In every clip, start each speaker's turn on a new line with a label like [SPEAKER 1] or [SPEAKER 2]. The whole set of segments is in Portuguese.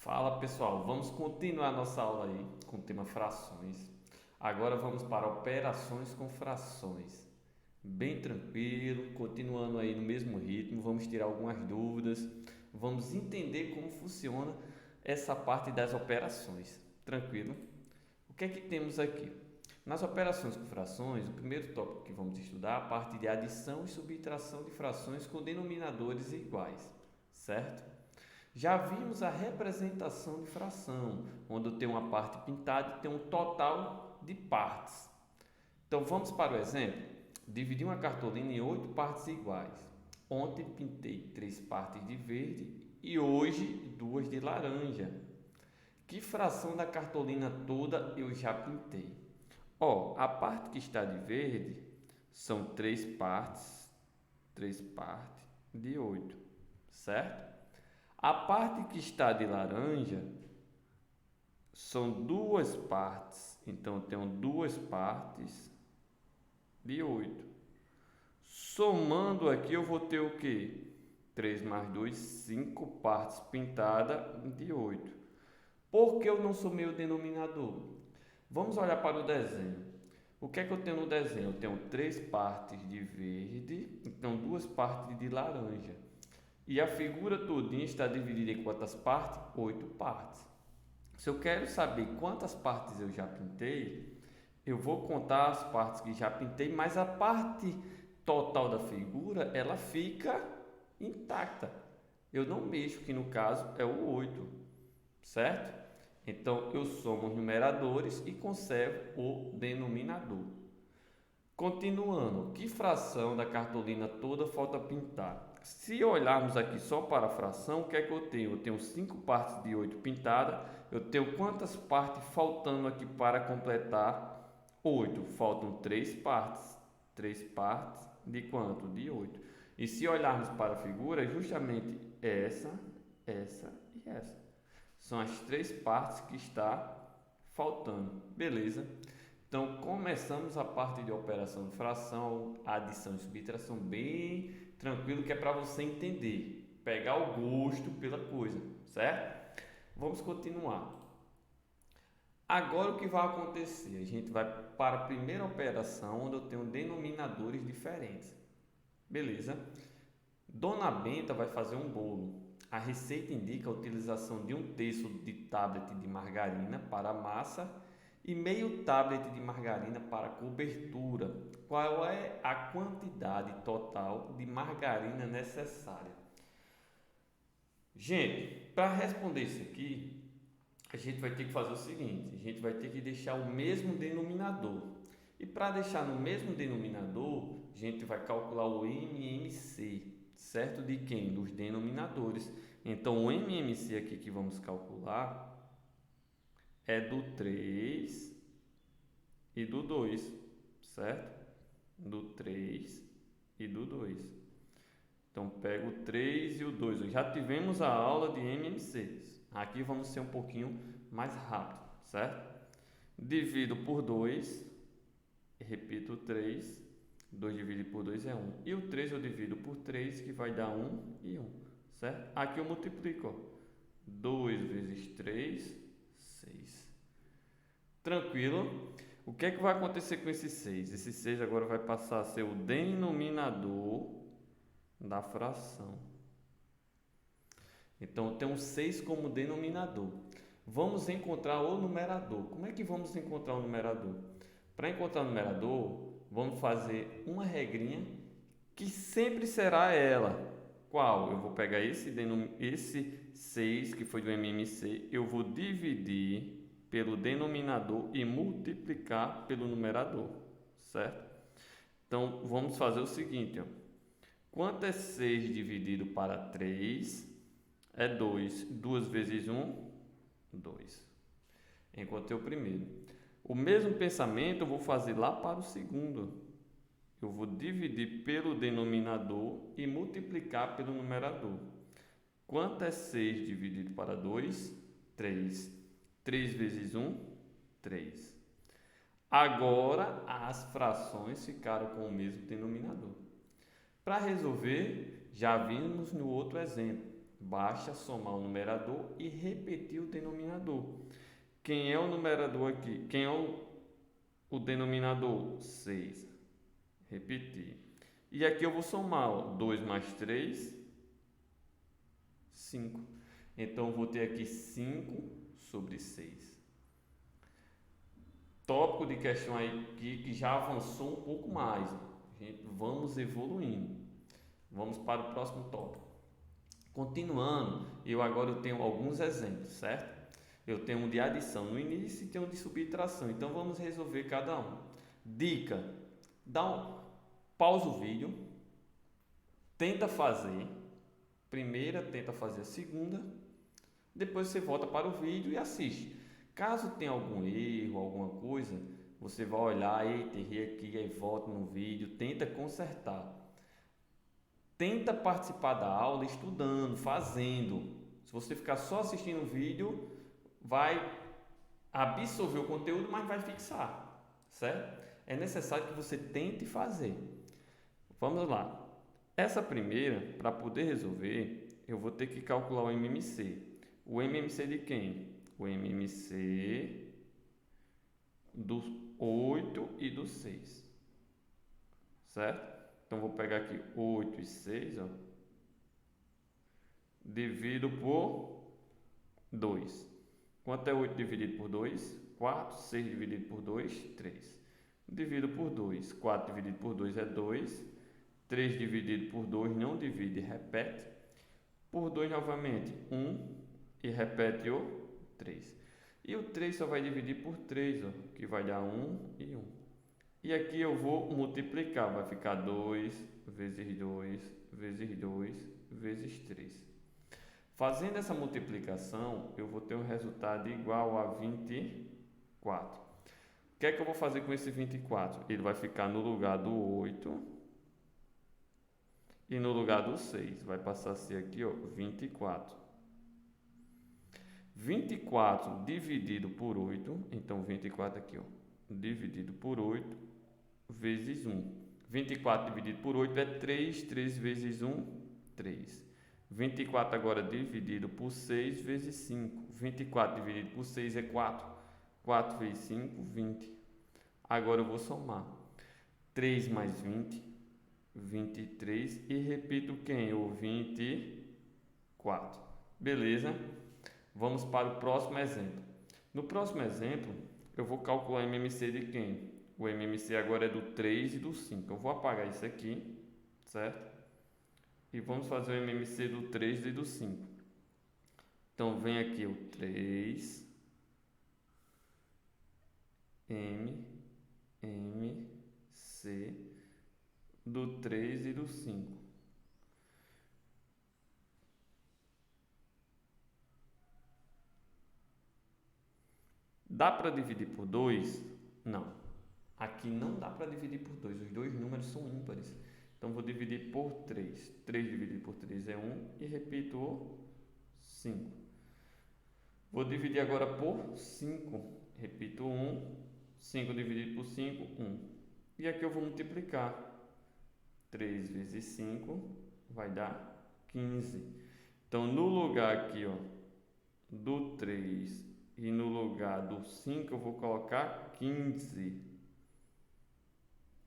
[SPEAKER 1] Fala pessoal, vamos continuar nossa aula aí com o tema frações. Agora vamos para operações com frações. Bem tranquilo, continuando aí no mesmo ritmo, vamos tirar algumas dúvidas, vamos entender como funciona essa parte das operações. Tranquilo? O que é que temos aqui? Nas operações com frações, o primeiro tópico que vamos estudar é a parte de adição e subtração de frações com denominadores iguais, certo? Já vimos a representação de fração, onde eu tenho uma parte pintada e tenho um total de partes. Então vamos para o exemplo. Dividi uma cartolina em 8 partes iguais. Ontem pintei 3 partes de verde e hoje 2 de laranja. Que fração da cartolina toda eu já pintei? A parte que está de verde são 3 partes de 8, certo? A parte que está de laranja são 2 partes, então eu tenho 2 partes de 8. Somando aqui eu vou ter o que? 3 mais 2, 5 partes pintadas de 8. Por que eu não somei o denominador? Vamos olhar para o desenho. O que é que eu tenho no desenho? Eu tenho 3 partes de verde, então 2 partes de laranja. E a figura todinha está dividida em quantas partes? 8 partes. Se eu quero saber quantas partes eu já pintei, eu vou contar as partes que já pintei, mas a parte total da figura, ela fica intacta. Eu não mexo, que no caso é o 8, certo? Então eu somo os numeradores e conservo o denominador. Continuando, que fração da cartolina toda falta pintar? Se olharmos aqui só para a fração, o que é que eu tenho? Eu tenho 5 partes de 8 pintadas. Eu tenho quantas partes faltando aqui para completar 8? Faltam 3 partes. 3 partes de quanto? De 8. E se olharmos para a figura, é justamente essa e essa. São as 3 partes que está faltando. Beleza? Então, começamos a parte de operação de fração, adição e subtração bem tranquilo, que é para você entender, pegar o gosto pela coisa, certo? Vamos continuar. Agora o que vai acontecer? A gente vai para a primeira operação, onde eu tenho denominadores diferentes. Beleza? Dona Benta vai fazer um bolo. A receita indica a utilização de 1/3 de tablet de margarina para a massa e meio tablet de margarina para cobertura. Qual é a quantidade total de margarina necessária? Gente, para responder isso aqui, a gente vai ter que fazer o seguinte: a gente vai ter que deixar o mesmo denominador. E para deixar no mesmo denominador, a gente vai calcular o MMC, certo? De quem? Dos denominadores. Então, o MMC aqui que vamos calcular é do 3 e do 2, certo? Do 3 e do 2. Então, pego o 3 e o 2. Já tivemos a aula de MMCs. Aqui vamos ser um pouquinho mais rápido, certo? Divido por 2, repito o 3. 2 dividido por 2 é 1. E o 3 eu divido por 3, que vai dar 1 e 1, certo? Aqui eu multiplico. 2 vezes 3, 6. Tranquilo? O que é que vai acontecer com esse 6? Esse 6 agora vai passar a ser o denominador da fração. Então, eu tenho 6 como denominador. Vamos encontrar o numerador. Como é que vamos encontrar o numerador? Para encontrar o numerador, vamos fazer uma regrinha que sempre será ela. Qual? Eu vou pegar esse 6 que foi do MMC, eu vou dividir pelo denominador e multiplicar pelo numerador, certo? Então, vamos fazer o seguinte, ó. Quanto é 6 dividido para 3? É 2. 2 vezes 1, 2. Encontrei o primeiro. O mesmo pensamento eu vou fazer lá para o segundo. Eu vou dividir pelo denominador e multiplicar pelo numerador. Quanto é 6 dividido para 2? 3. 3 vezes 1, 3. Agora, as frações ficaram com o mesmo denominador. Para resolver, já vimos no outro exemplo. Basta somar o numerador e repetir o denominador. Quem é o numerador aqui? Quem é o denominador? 6. Repetir. E aqui eu vou somar, ó, 2 mais 3, 5. Então, eu vou ter aqui 5 sobre 6. Tópico de questão aí que já avançou um pouco mais. Gente, vamos evoluindo. Vamos para o próximo tópico. Continuando, eu tenho alguns exemplos, certo? Eu tenho um de adição no início e tenho um de subtração. Então, vamos resolver cada um. Dica: pausa o vídeo, tenta fazer. Primeira, tenta fazer a segunda. Depois você volta para o vídeo e assiste. Caso tenha algum erro, alguma coisa, você vai olhar, eita, errei aqui, aí volta no vídeo, tenta consertar. Tenta participar da aula estudando, fazendo. Se você ficar só assistindo o vídeo, vai absorver o conteúdo, mas vai fixar, certo? É necessário que você tente fazer. Vamos lá. Essa primeira, para poder resolver, eu vou ter que calcular o MMC. O MMC de quem? O MMC do 8 e do 6. Certo? Então, vou pegar aqui 8 e 6, ó, divido por 2. Quanto é 8 dividido por 2? 4. 6 dividido por 2? 3. Divido por 2. 4 dividido por 2 é 2. 3 dividido por 2 não divide, repete. Por 2 novamente, 1 e repete o 3. E o 3 só vai dividir por 3, ó, que vai dar 1 e 1. E aqui eu vou multiplicar, vai ficar 2 vezes 2 vezes 2 vezes 3. Fazendo essa multiplicação, eu vou ter um resultado igual a 24. O que é que eu vou fazer com esse 24? Ele vai ficar no lugar do 8 e no lugar do 6. Vai passar a ser aqui, ó, 24. 24 dividido por 8, então 24 aqui, ó, dividido por 8 vezes 1. 24 dividido por 8 é 3, 3 vezes 1, 3. 24 agora dividido por 6 vezes 5. 24 dividido por 6 é 4. 4 vezes 5, 20. Agora eu vou somar. 3 mais 20, 23. E repito quem? O 24. Beleza? Vamos para o próximo exemplo. No próximo exemplo, eu vou calcular o MMC de quem? O MMC agora é do 3 e do 5. Eu vou apagar isso aqui, certo? E vamos fazer o MMC do 3 e do 5. Então, vem aqui o 3, C, do 3 e do 5. Dá para dividir por 2? Não. Aqui não dá para dividir por 2. Os dois números são ímpares. Então, vou dividir por 3. 3 dividido por 3 é 1. E repito o 5. Vou dividir agora por 5. Repito 1. 5 dividido por 5, 1. E aqui eu vou multiplicar. 3 vezes 5 vai dar 15. Então, no lugar aqui, ó, do 3 e no lugar do 5, eu vou colocar 15.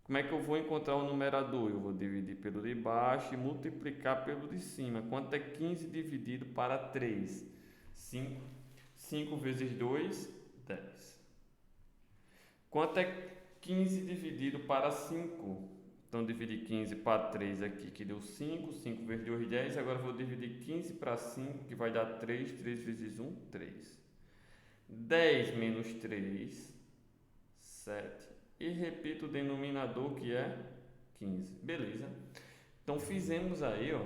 [SPEAKER 1] Como é que eu vou encontrar o numerador? Eu vou dividir pelo de baixo e multiplicar pelo de cima. Quanto é 15 dividido para 3? 5. 5 vezes 2, 10. Quanto é 15 dividido para 5? Então, dividir 15 para 3 aqui, que deu 5. 5 vezes 2, 10. Agora, eu vou dividir 15 para 5, que vai dar 3. 3 vezes 1, 3. 10 menos 3, 7. E repito o denominador, que é 15. Beleza? Então, fizemos aí, ó,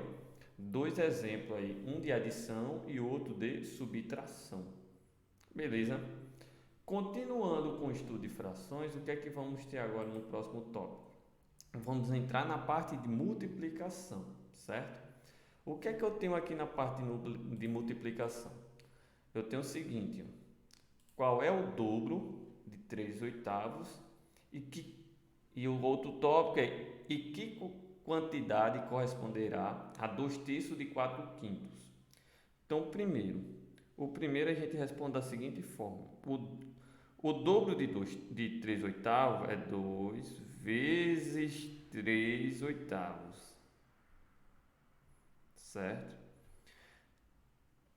[SPEAKER 1] dois exemplos aí. Um de adição e outro de subtração. Beleza? Continuando com o estudo de frações, o que é que vamos ter agora no próximo tópico? Vamos entrar na parte de multiplicação, certo? O que é que eu tenho aqui na parte de multiplicação? Eu tenho o seguinte, ó, qual é o dobro de 3 oitavos e o outro tópico é e que quantidade corresponderá a 2 terços de 4 quintos? Então, o primeiro a gente responde da seguinte forma. O dobro de 3 oitavos é 2 vezes 3 oitavos. Certo?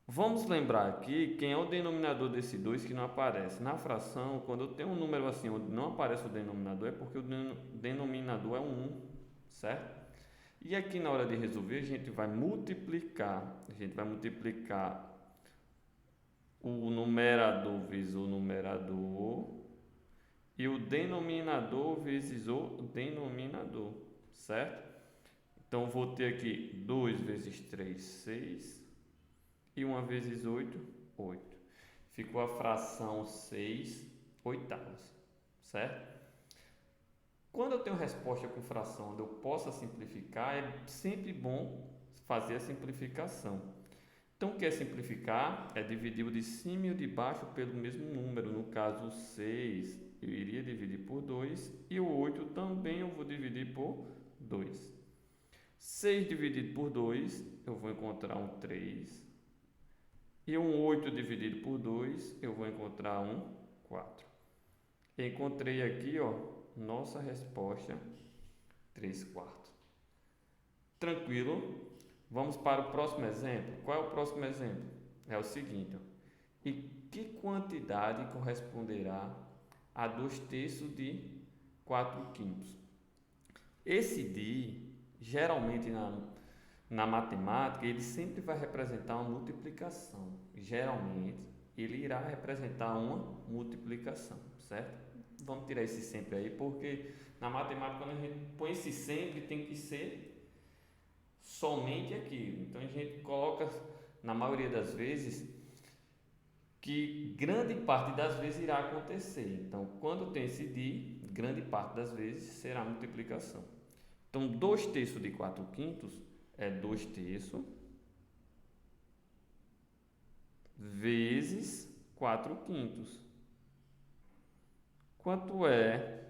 [SPEAKER 1] Vamos lembrar aqui quem é o denominador desse 2 que não aparece. Na fração, quando eu tenho um número assim onde não aparece o denominador, é porque o denominador é um 1, certo? E aqui na hora de resolver, a gente vai multiplicar. A gente vai multiplicar o numerador vezes o numerador e o denominador vezes o denominador, certo? Então, vou ter aqui 2 vezes 3, 6 e 1 vezes 8, 8. Ficou a fração 6 oitavos, certo? Quando eu tenho resposta com fração onde eu possa simplificar, é sempre bom fazer a simplificação. Então, o que é simplificar? É dividir o de cima e o de baixo pelo mesmo número. No caso, o 6 eu iria dividir por 2 e o 8 também eu vou dividir por 2. 6 dividido por 2, eu vou encontrar um 3. E um 8 dividido por 2, eu vou encontrar um 4. Encontrei aqui, ó, nossa resposta 3/4. Tranquilo? Vamos para o próximo exemplo. Qual é o próximo exemplo? É o seguinte, ó. E que quantidade corresponderá a 2/3 de 4/5? Esse de, geralmente na matemática, ele sempre vai representar uma multiplicação. Geralmente, ele irá representar uma multiplicação, certo? Vamos tirar esse sempre aí, porque na matemática, quando a gente põe esse sempre, tem que ser somente aquilo. Então, a gente coloca, na maioria das vezes, que grande parte das vezes irá acontecer. Então, quando tem esse de, grande parte das vezes será multiplicação. Então, 2/3 de 4/5 é 2/3 vezes 4/5. Quanto é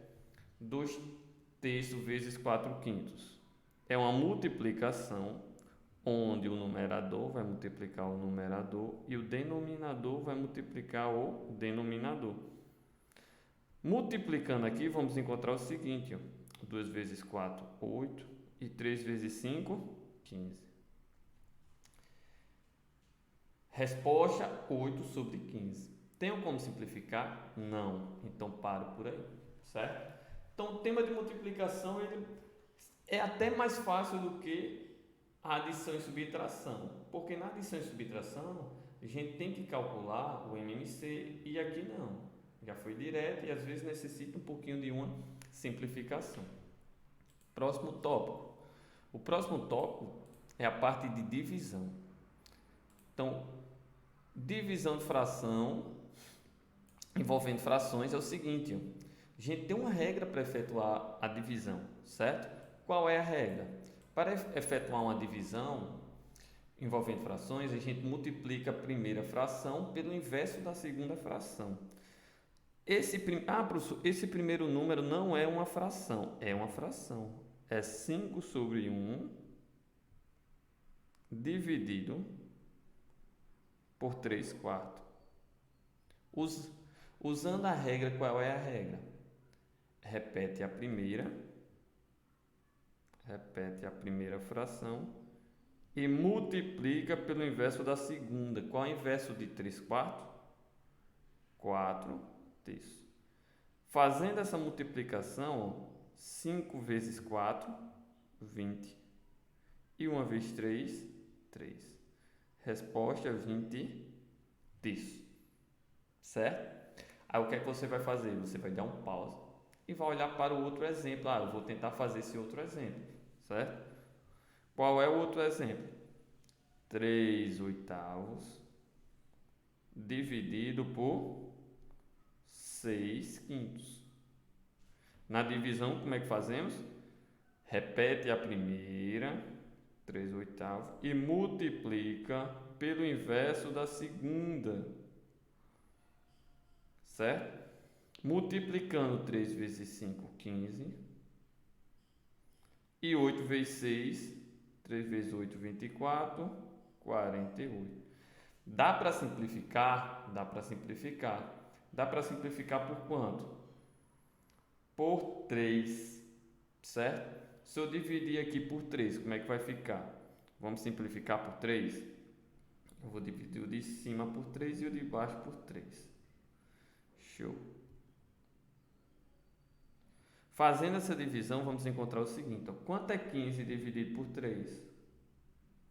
[SPEAKER 1] 2/3 vezes 4/5? É uma multiplicação onde o numerador vai multiplicar o numerador e o denominador vai multiplicar o denominador. Multiplicando aqui, vamos encontrar o seguinte, ó. 2 vezes 4, 8 e 3 vezes 5, 15. Resposta 8/15. Tenho como simplificar? Não. Então paro por aí, certo? Então o tema de multiplicação ele é até mais fácil do que a adição e subtração, porque na adição e subtração a gente tem que calcular o MMC e aqui não. Já foi direto e às vezes necessita um pouquinho de uma simplificação. Próximo tópico. O próximo tópico é a parte de divisão. Então, divisão de fração envolvendo frações é o seguinte, ó. A gente tem uma regra para efetuar a divisão, certo? Qual é a regra? Para efetuar uma divisão envolvendo frações, a gente multiplica a primeira fração pelo inverso da segunda fração. Professor, esse primeiro número não é uma fração, é uma fração. É 5/1 dividido por 3/4. Usando a regra, qual é a regra? Repete a primeira fração e multiplica pelo inverso da segunda. Qual é o inverso de 3/4? 4/3. Fazendo essa multiplicação, 5 vezes 4, 20. E 1 vezes 3, 3. Resposta 20/3. Certo? Aí o que é que você vai fazer? Você vai dar um pause e vai olhar para o outro exemplo. Eu vou tentar fazer esse outro exemplo, certo? Qual é o outro exemplo? 3/8 dividido por 6/5. Na divisão, como é que fazemos? Repete a primeira, 3/8, e multiplica pelo inverso da segunda, certo? Multiplicando 3 vezes 5, 15. E 8 vezes 6, 3 vezes 8, 24, 48. Dá para simplificar? Dá para simplificar. Dá para simplificar por quanto? Por 3, certo? Se eu dividir aqui por 3, como é que vai ficar? Vamos simplificar por 3? Eu vou dividir o de cima por 3 e o de baixo por 3. Show. Fazendo essa divisão, vamos encontrar o seguinte. Ó. Quanto é 15 dividido por 3?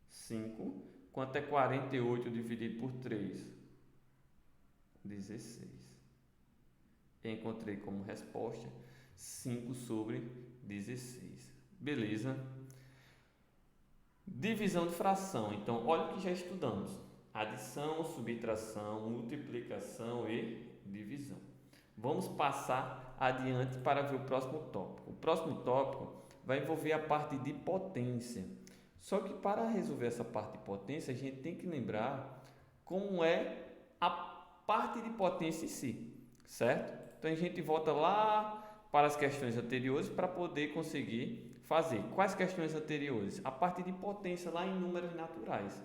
[SPEAKER 1] 5. Quanto é 48 dividido por 3? 16. Eu encontrei como resposta 5 sobre 16. Beleza? Divisão de fração. Então, olha o que já estudamos. Adição, subtração, multiplicação e divisão. Vamos passar adiante para ver o próximo tópico. O próximo tópico vai envolver a parte de potência. Só que para resolver essa parte de potência, a gente tem que lembrar como é a parte de potência em si, certo? Então a gente volta lá para as questões anteriores para poder conseguir fazer. Quais questões anteriores? A parte de potência lá em números naturais.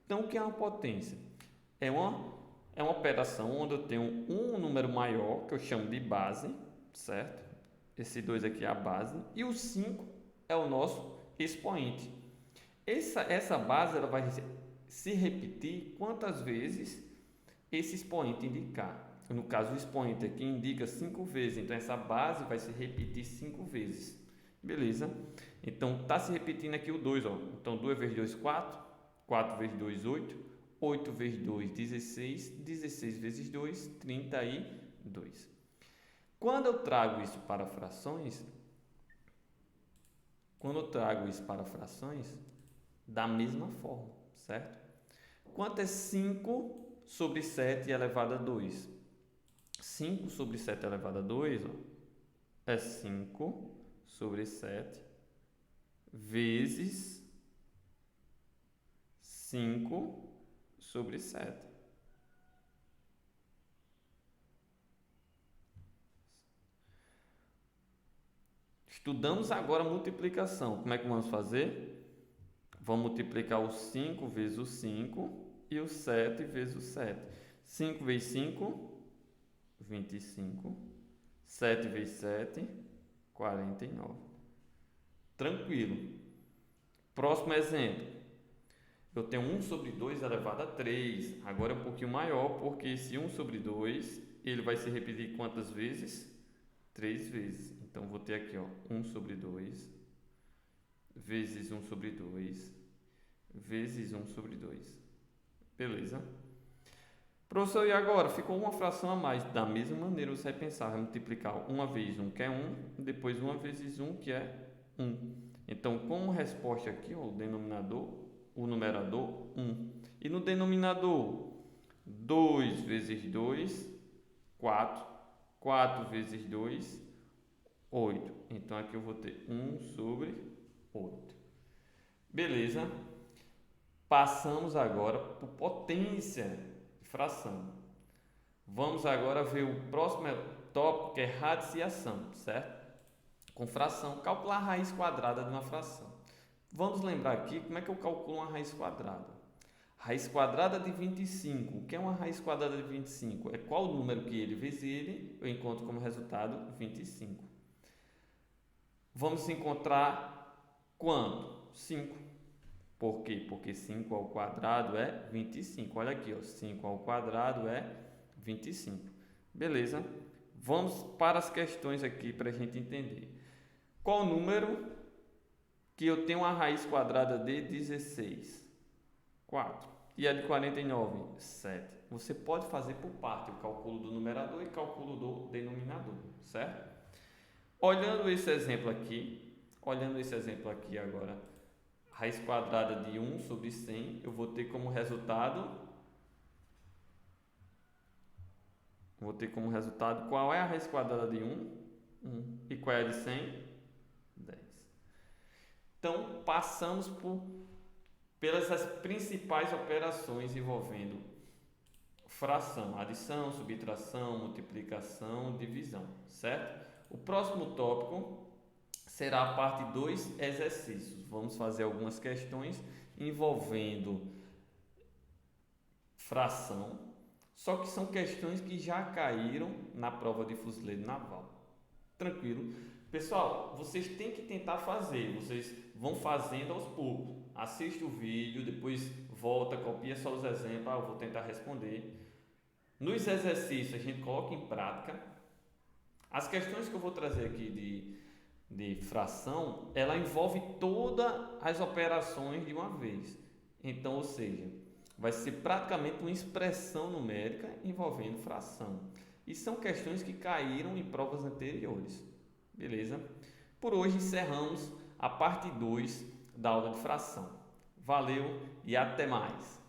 [SPEAKER 1] Então o que é uma potência? É uma operação onde eu tenho um número maior, que eu chamo de base, certo? Esse 2 aqui é a base, e o 5 é o nosso expoente. Essa base ela vai se repetir quantas vezes esse expoente indicar. No caso, o expoente aqui indica 5 vezes, então essa base vai se repetir 5 vezes. Beleza? Então, está se repetindo aqui o 2. Ó. Então, 2 vezes 2, 4. 4 vezes 2, 8. 8 vezes 2, 16. 16 vezes 2, 32. Quando eu trago isso para frações, da mesma forma, certo? Quanto é 5 sobre 7 elevado a 2? 5 sobre 7 elevado a 2 ó, é 5 sobre 7 vezes 5 sobre 7. Estudamos agora a multiplicação. Como é que vamos fazer? Vamos multiplicar o 5 vezes o 5 e o 7 vezes o 7. 5 vezes 5, 25. 7 vezes 7, 49. Tranquilo. Próximo exemplo. Eu tenho 1 sobre 2 elevado a 3. Agora é um pouquinho maior, porque esse 1 sobre 2, ele vai se repetir quantas vezes? 3 vezes. Então, vou ter aqui, ó, 1 sobre 2, vezes 1 sobre 2, vezes 1 sobre 2. Beleza? Professor, e agora? Ficou uma fração a mais. Da mesma maneira, você vai pensar, vai multiplicar 1 vezes 1, que é 1, depois 1 vezes 1, que é 1. Então, como resposta aqui, ó, o denominador, o numerador, 1. E no denominador, 2 vezes 2, 4. 4 vezes 2, 8. Então, aqui eu vou ter 1 sobre 8. Beleza? Passamos agora por potência de fração. Vamos agora ver o próximo tópico, que é radiciação, certo? Com fração, calcular a raiz quadrada de uma fração. Vamos lembrar aqui como é que eu calculo uma raiz quadrada. Raiz quadrada de 25. O que é uma raiz quadrada de 25? É qual o número que ele vezes ele, eu encontro como resultado 25. Vamos encontrar quanto? 5. Por quê? Porque 5 ao quadrado é 25. Olha aqui, ó, 5 ao quadrado é 25. Beleza? Vamos para as questões aqui para a gente entender. Qual o número que eu tenho a raiz quadrada de 16? 4. E a de 49? 7. Você pode fazer por parte o cálculo do numerador e cálculo do denominador, certo? Olhando esse exemplo aqui agora, raiz quadrada de 1 sobre 100, eu vou ter como resultado qual é a raiz quadrada de 1? 1. E qual é a de 100? 10. Então, passamos pelas principais operações envolvendo fração, adição, subtração, multiplicação, divisão, certo? O próximo tópico será a parte 2, exercícios. Vamos fazer algumas questões envolvendo fração, só que são questões que já caíram na prova de fuzileiro naval. Tranquilo? Pessoal, vocês têm que tentar fazer, vocês vão fazendo aos poucos. Assiste o vídeo, depois volta, copia só os exemplos, eu vou tentar responder. Nos exercícios a gente coloca em prática. As questões que eu vou trazer aqui de fração, ela envolve todas as operações de uma vez. Então, ou seja, vai ser praticamente uma expressão numérica envolvendo fração. E são questões que caíram em provas anteriores. Beleza? Por hoje encerramos a parte 2 da aula de fração. Valeu e até mais!